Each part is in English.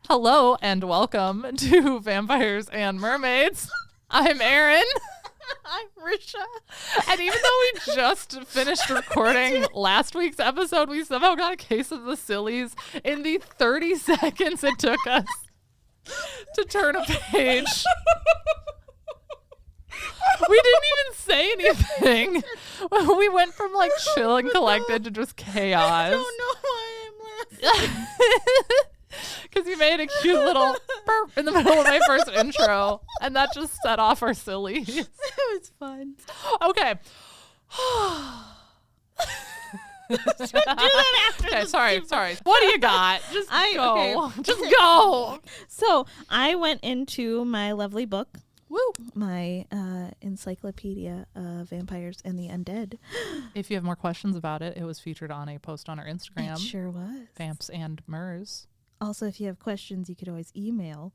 Hello and welcome to Vampires and Mermaids. I'm Erin. I'm Risha. And even though we just finished recording last week's episode, we somehow got a case of the sillies in the 30 seconds it took us to turn a page. We didn't even say anything. We went from like chill and collected to just chaos. I don't know why I'm laughing. Because you made a cute little burp in the middle of my first intro, and that just set off our sillies. It was fun. Okay. Do that after. Okay, sorry. What do you got? Just go. Okay. Just go. So I went into my lovely book, Woo. my encyclopedia of vampires and the undead. If you have more questions about it, it was featured on a post on our Instagram. It sure was. Vamps and Mers. Also, if you have questions, you could always email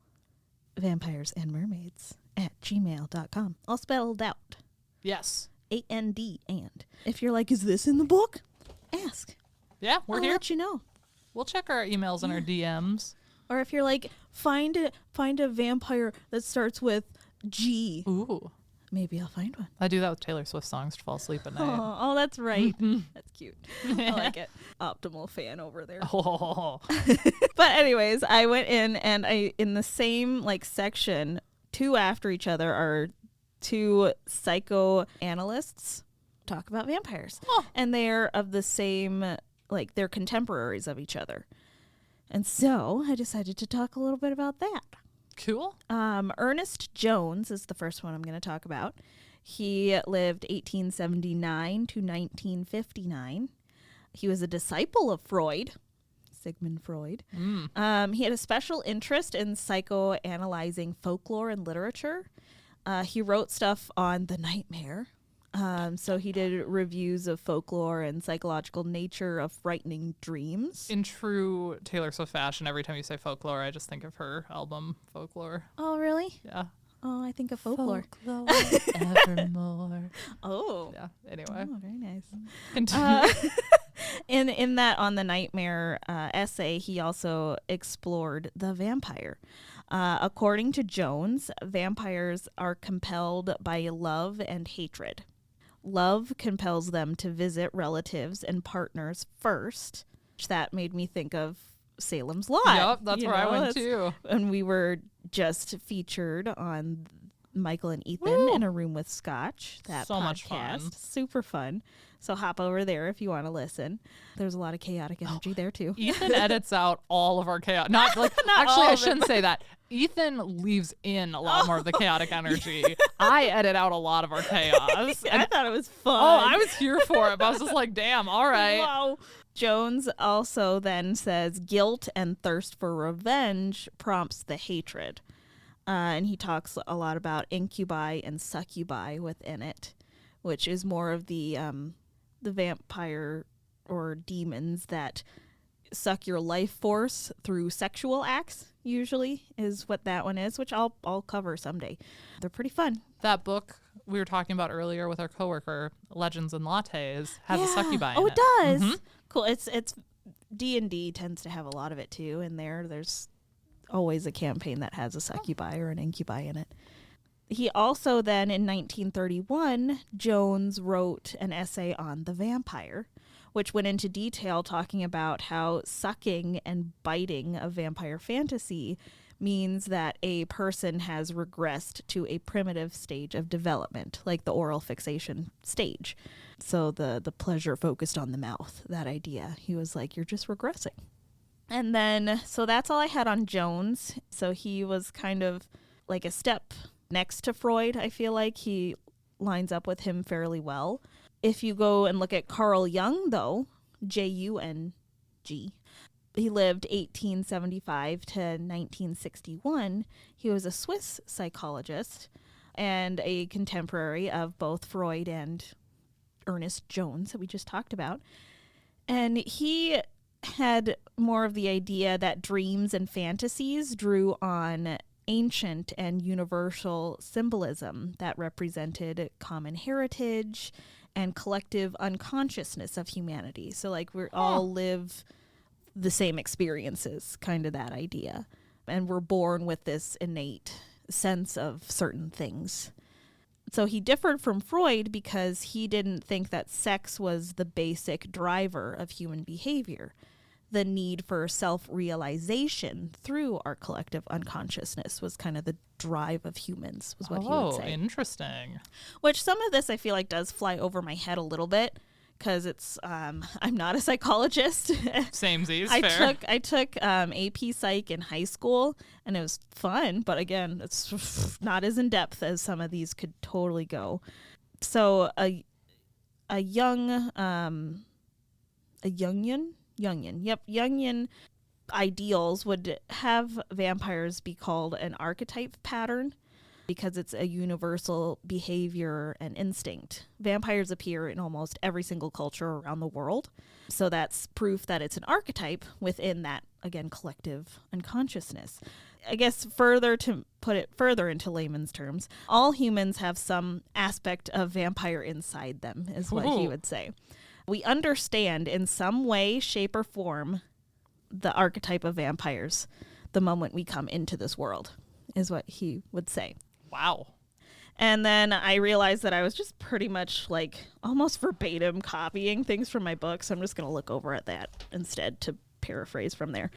vampiresandmermaids@gmail.com. All spelled out. Yes. AND. And if you're like, is this in the book? Ask. Yeah, we're I'll here. let you know. We'll check our emails and our DMs. Or if you're like, find a vampire that starts with G. Ooh. Maybe I'll find one. I do that with Taylor Swift songs to fall asleep at night. Oh, that's right. That's cute. I like it. Optimal fan over there. Oh. But anyways, I went in and in the same like section, two after each other are two psychoanalysts talk about vampires. Oh. And they're of the same, like they're contemporaries of each other. And so I decided to talk a little bit about that. Cool. Ernest Jones is the first one I'm going to talk about. He lived 1879 to 1959. He was a disciple of Freud, Sigmund Freud. He had a special interest in psychoanalyzing folklore and literature. He wrote stuff on the nightmare. So he did reviews of folklore and psychological nature of frightening dreams. In true Taylor Swift fashion, every time you say folklore, I just think of her album Folklore. Oh, really? Yeah. Oh, I think of folklore. Folklore evermore. Oh. Yeah. Anyway. Oh, very nice. Continue. In that On the Nightmare essay, he also explored the vampire. According to Jones, vampires are compelled by love and hatred. Love compels them to visit relatives and partners first. That made me think of Salem's Lot. Yep, that's where I went too. And we were just featured on Michael and Ethan Woo. in a Room with Scotch. That So podcast. much fun. Super fun. So hop over there if you want to listen. There's a lot of chaotic energy there too. Ethan edits out all of our chaos. Not like Not actually, all I of it. shouldn't say that. Ethan leaves in a lot more of the chaotic energy. I edit out a lot of our chaos. I thought it was fun. Oh, I was here for it, but I was just like, damn, all right. Wow. Jones also then says guilt and thirst for revenge prompts the hatred. And he talks a lot about incubi and succubi within it, which is more of the vampire or demons that suck your life force through sexual acts, usually, is what that one is, which I'll cover someday. They're pretty fun. That book we were talking about earlier with our coworker, Legends and Lattes, has a succubi in Oh, it. it does. Mhm. Cool. It's D&D tends to have a lot of it too, and there's always a campaign that has a succubi or an incubi in it. He also then, in 1931, Jones wrote an essay on the vampire, which went into detail talking about how sucking and biting of vampire fantasy means that a person has regressed to a primitive stage of development, like the oral fixation stage. So the pleasure focused on the mouth, that idea. He was like, you're just regressing. And then, so that's all I had on Jones. So he was kind of like a step next to Freud. I feel like he lines up with him fairly well. If you go and look at Carl Jung, though, Jung, he lived 1875 to 1961. He was a Swiss psychologist and a contemporary of both Freud and Ernest Jones that we just talked about. And he had more of the idea that dreams and fantasies drew on ancient and universal symbolism that represented common heritage and collective unconsciousness of humanity. So like we all live the same experiences, kind of that idea. and we're born with this innate sense of certain things. So he differed from Freud because he didn't think that sex was the basic driver of human behavior. The need for self-realization through our collective unconsciousness was kind of the drive of humans, was what he would say. Oh, interesting. Which some of this I feel like does fly over my head a little bit because it's I'm not a psychologist. Samesies, fair. I took AP Psych in high school, and it was fun, but again, it's not as in depth as some of these could totally go. So a Jungian ideals would have vampires be called an archetype pattern because it's a universal behavior and instinct. Vampires appear in almost every single culture around the world. So that's proof that it's an archetype within that, again, collective unconsciousness. I guess to put it further into layman's terms, all humans have some aspect of vampire inside them, is what he would say. We understand in some way, shape, or form the archetype of vampires the moment we come into this world, is what he would say. Wow. And then I realized that I was just pretty much like almost verbatim copying things from my book, so I'm just going to look over at that instead to paraphrase from there.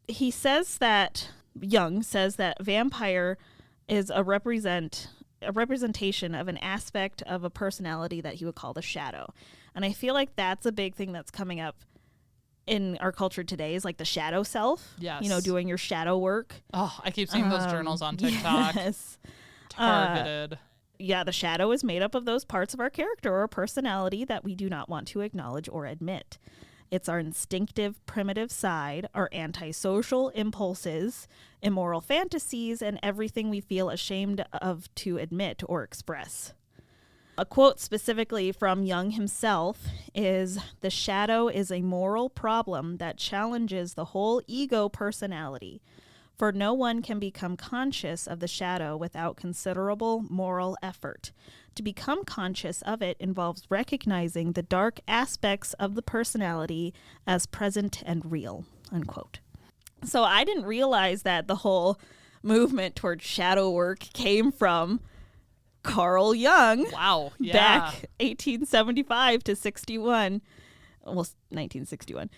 He says that, Jung says that vampire is a representation of an aspect of a personality that he would call the shadow. And I feel like that's a big thing that's coming up in our culture today, is like the shadow self. Yes. You know, doing your shadow work. Oh, I keep seeing those journals on TikTok. Yes. Targeted. Yeah, the shadow is made up of those parts of our character or personality that we do not want to acknowledge or admit. It's our instinctive, primitive side, our antisocial impulses, immoral fantasies, and everything we feel ashamed of to admit or express. A quote specifically from Jung himself is, "The shadow is a moral problem that challenges the whole ego personality, for no one can become conscious of the shadow without considerable moral effort. To become conscious of it involves recognizing the dark aspects of the personality as present and real," unquote. So I didn't realize that the whole movement towards shadow work came from Carl Jung. Wow. Yeah. Back 1875 to 61. Well, 1961.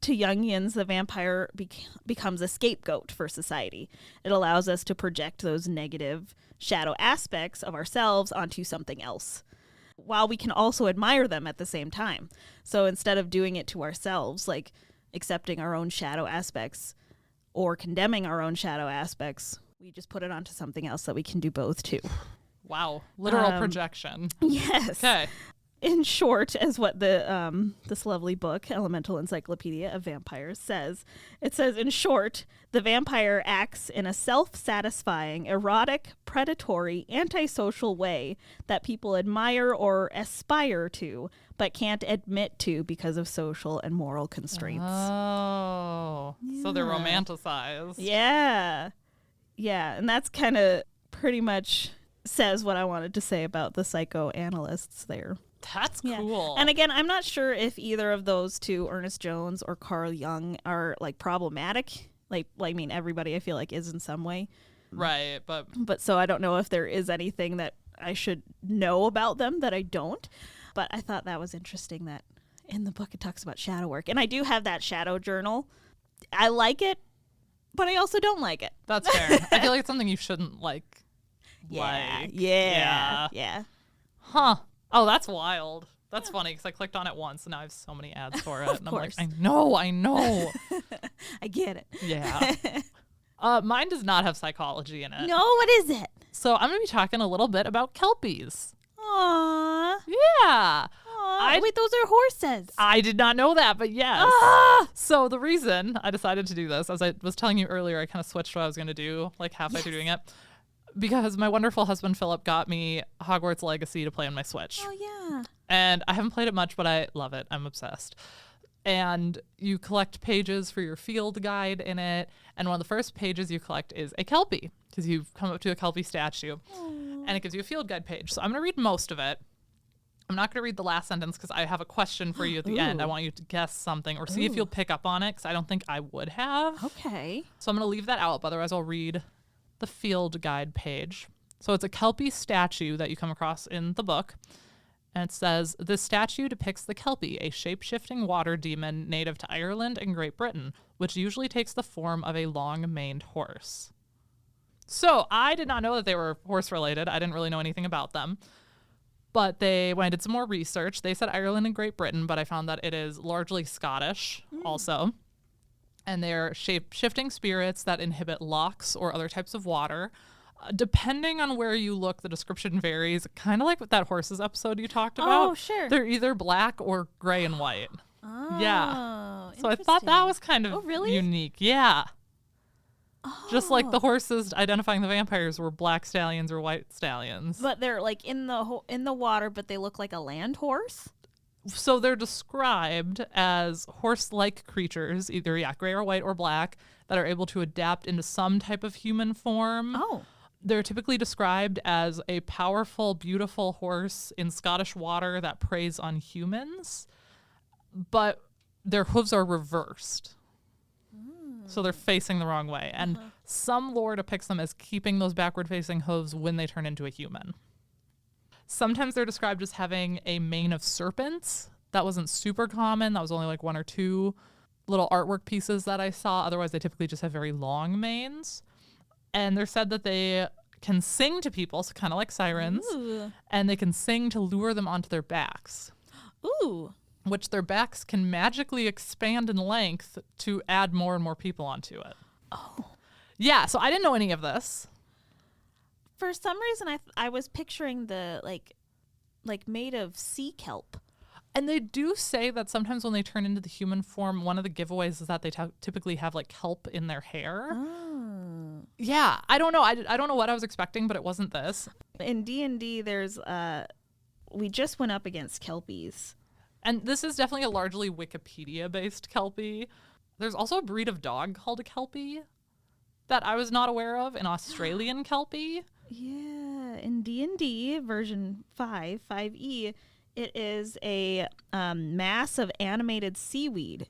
To Jungians, the vampire becomes a scapegoat for society. It allows us to project those negative shadow aspects of ourselves onto something else, while we can also admire them at the same time. So instead of doing it to ourselves, like accepting our own shadow aspects or condemning our own shadow aspects, we just put it onto something else that we can do both too. Wow. Literal projection. Yes. Okay. In short, as what this lovely book, Elemental Encyclopedia of Vampires, says, it says, in short, the vampire acts in a self-satisfying, erotic, predatory, antisocial way that people admire or aspire to, but can't admit to because of social and moral constraints. Oh. Yeah. So they're romanticized. Yeah. Yeah, and that's kind of pretty much says what I wanted to say about the psychoanalysts there. That's cool. And again, I'm not sure if either of those two, Ernest Jones or Carl Jung, are like problematic. Like I mean, everybody I feel like is in some way. Right, but so I don't know if there is anything that I should know about them that I don't. But I thought that was interesting that in the book it talks about shadow work. And I do have that shadow journal. I like it, but I also don't like it. that's fair. I feel like it's something you shouldn't like. Yeah. Huh. Oh, that's wild. That's funny because I clicked on it once and now I have so many ads for it. Of and course. I'm like, I know. I get it. Yeah. Mine does not have psychology in it. No, what is it? So I'm going to be talking a little bit about Kelpies. Aww. Yeah. Wait, those are horses. I did not know that, but yes. Ah! So the reason I decided to do this, as I was telling you earlier, I kind of switched what I was going to do, like halfway through doing it. Because my wonderful husband, Philip, got me Hogwarts Legacy to play on my Switch. Oh, yeah. And I haven't played it much, but I love it. I'm obsessed. And you collect pages for your field guide in it. And one of the first pages you collect is a Kelpie, because you've come up to a Kelpie statue. Aww. And it gives you a field guide page. So I'm going to read most of it. I'm not going to read the last sentence because I have a question for you at the end. I want you to guess something or see if you'll pick up on it because I don't think I would have. Okay. So I'm going to leave that out, but otherwise I'll read the field guide page. So it's a Kelpie statue that you come across in the book. And it says, this statue depicts the Kelpie, a shape-shifting water demon native to Ireland and Great Britain, which usually takes the form of a long-maned horse. So I did not know that they were horse-related. I didn't really know anything about them. But when I did some more research, they said Ireland and Great Britain, but I found that it is largely Scottish also. And they're shape-shifting spirits that inhibit lochs or other types of water. Depending on where you look, the description varies, kind of like with that horses episode you talked about. Oh, sure. They're either black or gray and white. Oh, yeah. So I thought that was kind of unique. Yeah. Oh. Just like the horses identifying the vampires were black stallions or white stallions. But they're like in the water, but they look like a land horse? So they're described as horse-like creatures, either gray or white or black, that are able to adapt into some type of human form. Oh. They're typically described as a powerful, beautiful horse in Scottish water that preys on humans, but their hooves are reversed. So they're facing the wrong way. And some lore depicts them as keeping those backward-facing hooves when they turn into a human. Sometimes they're described as having a mane of serpents. That wasn't super common. That was only like one or two little artwork pieces that I saw. Otherwise, they typically just have very long manes. And they're said that they can sing to people, so kind of like sirens. Ooh. And they can sing to lure them onto their backs. Ooh. Which their backs can magically expand in length to add more and more people onto it. Oh. Yeah, so I didn't know any of this. For some reason, I was picturing the, like made of sea kelp. And they do say that sometimes when they turn into the human form, one of the giveaways is that they typically have like kelp in their hair. Oh. Yeah, I don't know. I don't know what I was expecting, but it wasn't this. In D&D, there's we just went up against Kelpies. And this is definitely a largely Wikipedia-based Kelpie. There's also a breed of dog called a Kelpie that I was not aware of, an Australian Kelpie. Yeah, in D&D version 5E, it is a mass of animated seaweed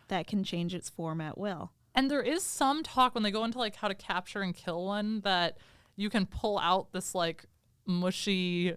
that can change its form at will. And there is some talk when they go into like how to capture and kill one that you can pull out this like mushy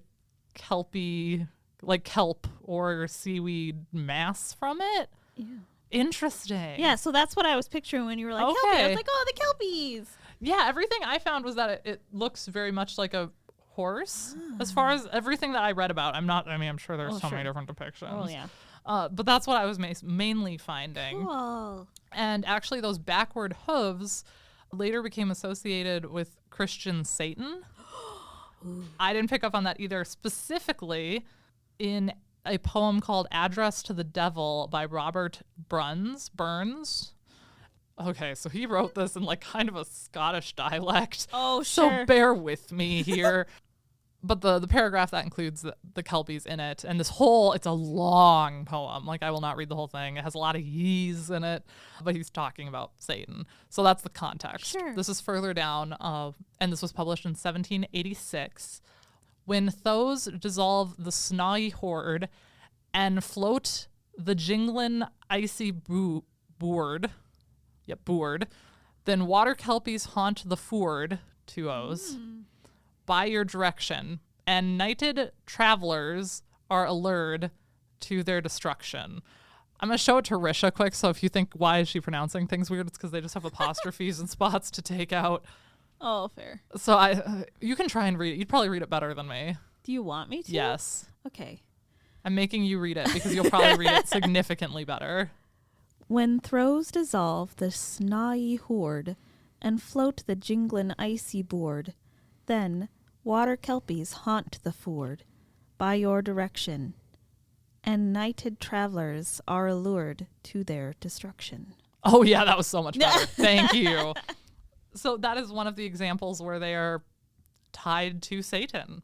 Kelpie, like kelp or seaweed mass from it. Yeah. Interesting. Yeah, so that's what I was picturing when you were like, Okay. Kelpie. I was like, oh, the Kelpies. Yeah, everything I found was that it looks very much like a horse. As far as everything that I read about, I'm sure there's so many different depictions. Oh, yeah. But that's what I was mainly finding. Cool. And actually those backward hooves later became associated with Christian Satan. I didn't pick up on that either. Specifically in a poem called Address to the Devil by Robert Burns. Okay, so he wrote this in like kind of a Scottish dialect. Oh, sure. So bear with me here. But the paragraph that includes the Kelpies in it, and it's a long poem. Like, I will not read the whole thing. It has a lot of ye's in it, but he's talking about Satan. So that's the context. Sure. This is further down, and this was published in 1786. When those dissolve the snawy horde and float the jinglin icy board, then water Kelpies haunt the ford, 2 O's, by your direction, and nighted travelers are allured to their destruction. I'm going to show it to Risha quick, so if you think, why is she pronouncing things weird, it's because they just have apostrophes and spots to take out. Oh, fair. So you can try and read it. You'd probably read it better than me. Do you want me to? Yes. Okay. I'm making you read it because you'll probably read it significantly better. When throws dissolve the snawy horde and float the jinglin icy board, then water Kelpies haunt the ford by your direction, and nighted travelers are allured to their destruction. Oh, yeah, that was so much better. Thank you. So that is one of the examples where they are tied to Satan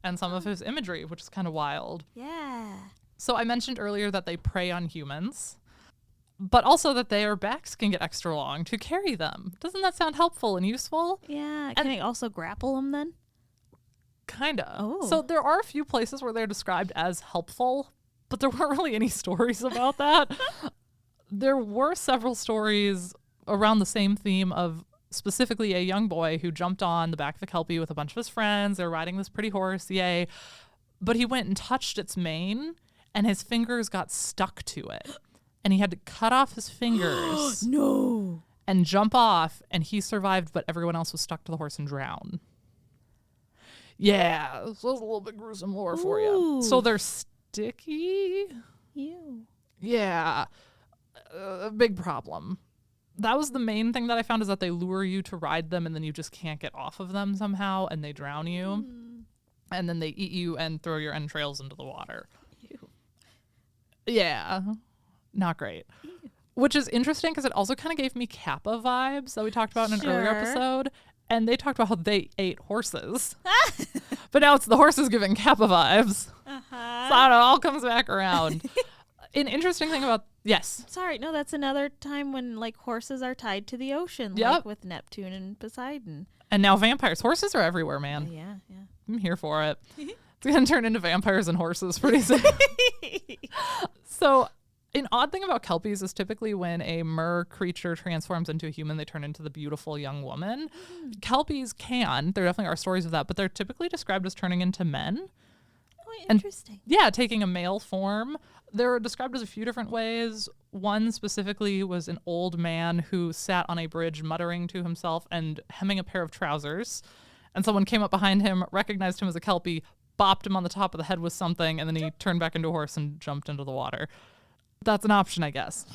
and some of his imagery, which is kind of wild. Yeah. So I mentioned earlier that they prey on humans, but also that their backs can get extra long to carry them. Doesn't that sound helpful and useful? Yeah. Can they also grapple them then? Kinda. Oh. So there are a few places where they're described as helpful, but there weren't really any stories about that. There were several stories around the same theme of specifically a young boy who jumped on the back of a Kelpie with a bunch of his friends. They were riding this pretty horse, yay. But he went and touched its mane, and his fingers got stuck to it. And he had to cut off his fingers. No. And jump off, and he survived, but everyone else was stuck to the horse and drowned. Yeah, so that's a little bit gruesome lore for you. Ooh. So they're sticky? Ew. Yeah, a big problem. That was the main thing that I found, is that they lure you to ride them, and then you just can't get off of them somehow, and they drown you. And then they eat you and throw your entrails into the water. Ew. Yeah, not great. Ew. Which is interesting because it also kind of gave me Kappa vibes that we talked about in an earlier episode. And they talked about how they ate horses. But now it's the horses giving Kappa vibes. Uh-huh. So I don't know, it all comes back around. An interesting thing about, yes. Sorry, no, that's another time when like horses are tied to the ocean, Yep. like with Neptune and Poseidon. And now vampires. Horses are everywhere, man. Yeah, yeah. I'm here for it. It's going to turn into vampires and horses pretty soon. So an odd thing about Kelpies is typically when a mer creature transforms into a human, they turn into the beautiful young woman. Kelpies can. There definitely are stories of that, but they're typically described as turning into men. Oh, interesting. Yeah, taking a male form. They're described as a few different ways. One specifically was an old man who sat on a bridge muttering to himself and hemming a pair of trousers. And someone came up behind him, recognized him as a Kelpie, bopped him on the top of the head with something, and then he turned back into a horse and jumped into the water. That's an option, I guess.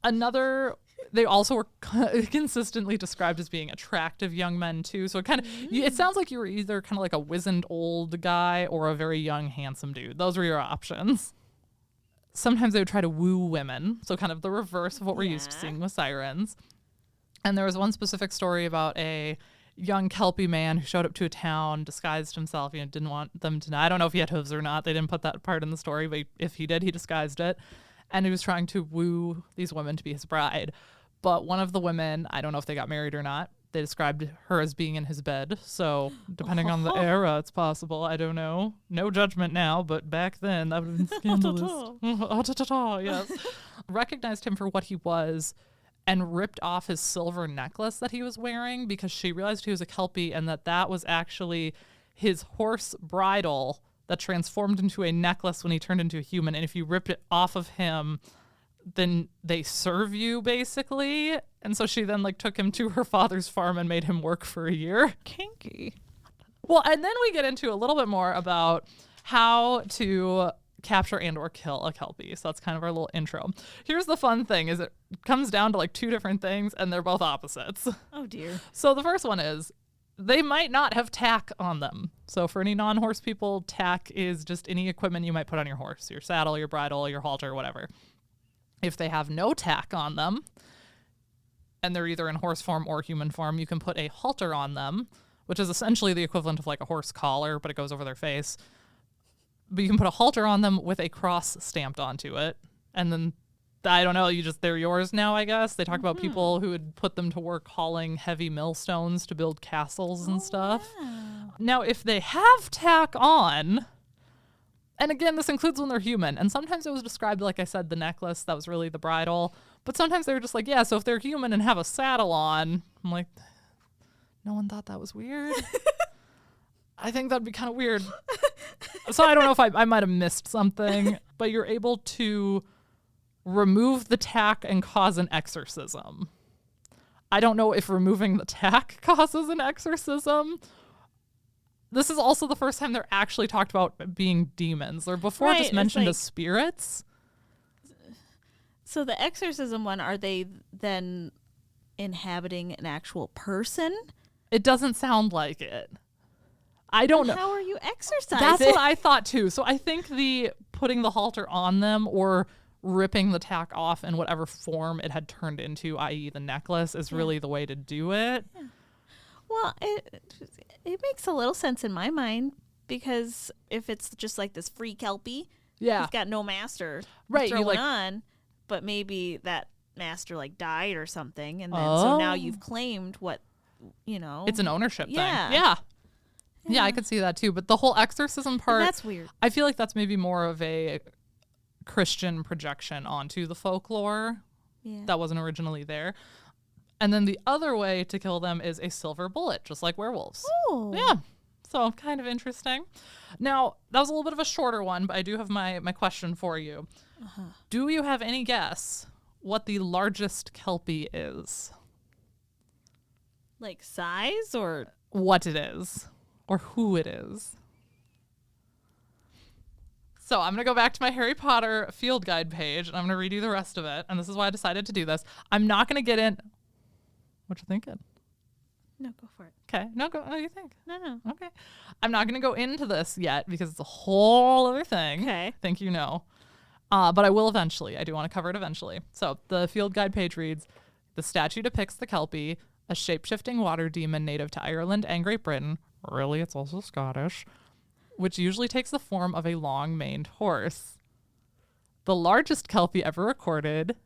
Another, they also were consistently described as being attractive young men too. So it kind of, it sounds like you were either kind of like a wizened old guy or a very young, handsome dude. Those were your options. Sometimes they would try to woo women. So kind of the reverse of what we're used to seeing with sirens. And there was one specific story about a young Kelpie man who showed up to a town, disguised himself, didn't want them to know. I don't know if he had hooves or not. They didn't put that part in the story, but if he did, he disguised it. And he was trying to woo these women to be his bride. But one of the women, I don't know if they got married or not, they described her as being in his bed. So depending on the era, it's possible. I don't know. No judgment now, but back then that would have been scandalous. Yes. Recognized him for what he was and ripped off his silver necklace that he was wearing because she realized he was a Kelpie and that was actually his horse bridle that transformed into a necklace when he turned into a human. And if you ripped it off of him, then they serve you, basically. And so she then took him to her father's farm and made him work for a year. Kinky. Well, and then we get into a little bit more about how to capture and or kill a Kelpie. So that's kind of our little intro. Here's the fun thing is it comes down to two different things and they're both opposites. Oh dear. So the first one is they might not have tack on them. So for any non-horse people, tack is just any equipment you might put on your horse, your saddle, your bridle, your halter, whatever. If they have no tack on them and they're either in horse form or human form, you can put a halter on them, which is essentially the equivalent of a horse collar, but it goes over their face. But you can put a halter on them with a cross stamped onto it. And then, I don't know, they're yours now, I guess. They talk about people who would put them to work hauling heavy millstones to build castles and stuff. Wow. Now, if they have tack on, and again, this includes when they're human, and sometimes it was described, like I said, the necklace, that was really the bridle. But sometimes they were just so if they're human and have a saddle on, I'm like, no one thought that was weird. I think that'd be kind of weird. So I don't know if I might have missed something, but you're able to remove the tack and cause an exorcism. I don't know if removing the tack causes an exorcism. This is also the first time they're actually talked about being demons. They're before just mentioned as spirits. So the exorcism one, are they then inhabiting an actual person? It doesn't sound like it. I don't know. How are you exorcising? That's what I thought too. So I think the putting the halter on them or ripping the tack off in whatever form it had turned into, i.e. the necklace, is really the way to do it. Yeah. Well, it makes a little sense in my mind because if it's just this free Kelpie, he's got no master right, to throw it on, but maybe that master died or something, and then so now you've claimed what, It's an ownership thing. Yeah. Yeah. Yeah, I could see that too. But the whole exorcism part, That's weird. I feel like that's maybe more of a Christian projection onto the folklore Yeah. that wasn't originally there. And then the other way to kill them is a silver bullet, just like werewolves. Oh. Yeah. So kind of interesting. Now, that was a little bit of a shorter one, but I do have my question for you. Do you have any guess what the largest Kelpie is? Like size or? What it is or who it is? So I'm going to go back to my Harry Potter field guide page, and I'm going to read you the rest of it. And this is why I decided to do this. I'm not going to get in. What you thinking? No, go for it. Okay. No, go. What do you think? No. Okay. I'm not going to go into this yet because it's a whole other thing. Okay. I think you know. But I will eventually. I do want to cover it eventually. So the field guide page reads, the statue depicts the Kelpie, a shape-shifting water demon native to Ireland and Great Britain. Really, it's also Scottish. Which usually takes the form of a long-maned horse. The largest Kelpie ever recorded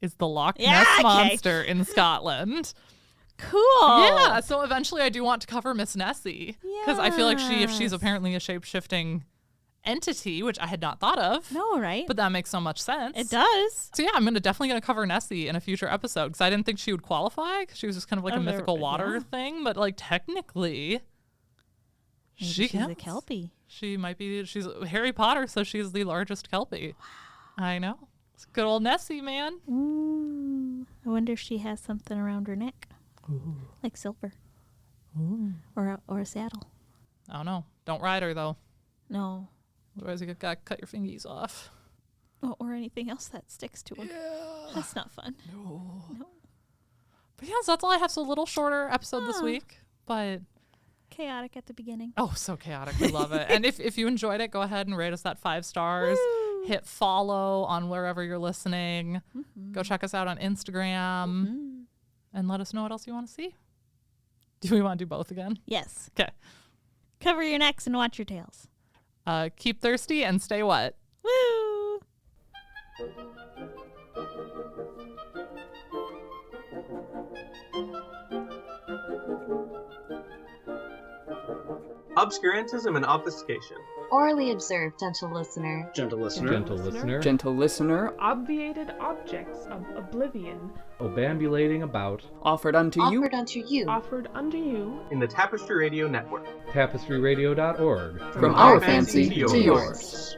is the Loch Ness Monster in Scotland. Cool. Yeah, so eventually I do want to cover Miss Nessie. Because I feel like if she's Yes. apparently a shape-shifting entity, which I had not thought of. No, right? But that makes so much sense. It does. So yeah, I'm definitely going to cover Nessie in a future episode because I didn't think she would qualify. 'Cause she was just kind of like a mythical water thing. But like technically, Maybe she's a Kelpie. She might be. She's Harry Potter, so she's the largest Kelpie. Wow. I know. It's good old Nessie, man. I wonder if she has something around her neck. Ooh. Like silver. Ooh. Or a saddle. I don't know. Don't ride her, though. No. Otherwise, you got to cut your fingies off. Oh, or anything else that sticks to her. Yeah. That's not fun. No. No. But yeah, so that's all I have. So a little shorter episode this week. But Chaotic at the beginning. oh, so chaotic. We love it. And if you enjoyed it, go ahead and rate us that 5 stars. Woo! Hit follow on wherever you're listening. Go check us out on Instagram. And let us know what else you want to see. Do we want to do both again? Yes. Okay. Cover your necks and watch your tails. Keep thirsty and stay wet. Woo! Obscurantism and obfuscation. Orally observed, gentle listener. Gentle listener. Gentle listener. Gentle listener, Obviated objects of oblivion. Obambulating about. offered unto you. Offered unto you. Offered unto you. In the Tapestry Radio Network. TapestryRadio.org. From our fancy to yours.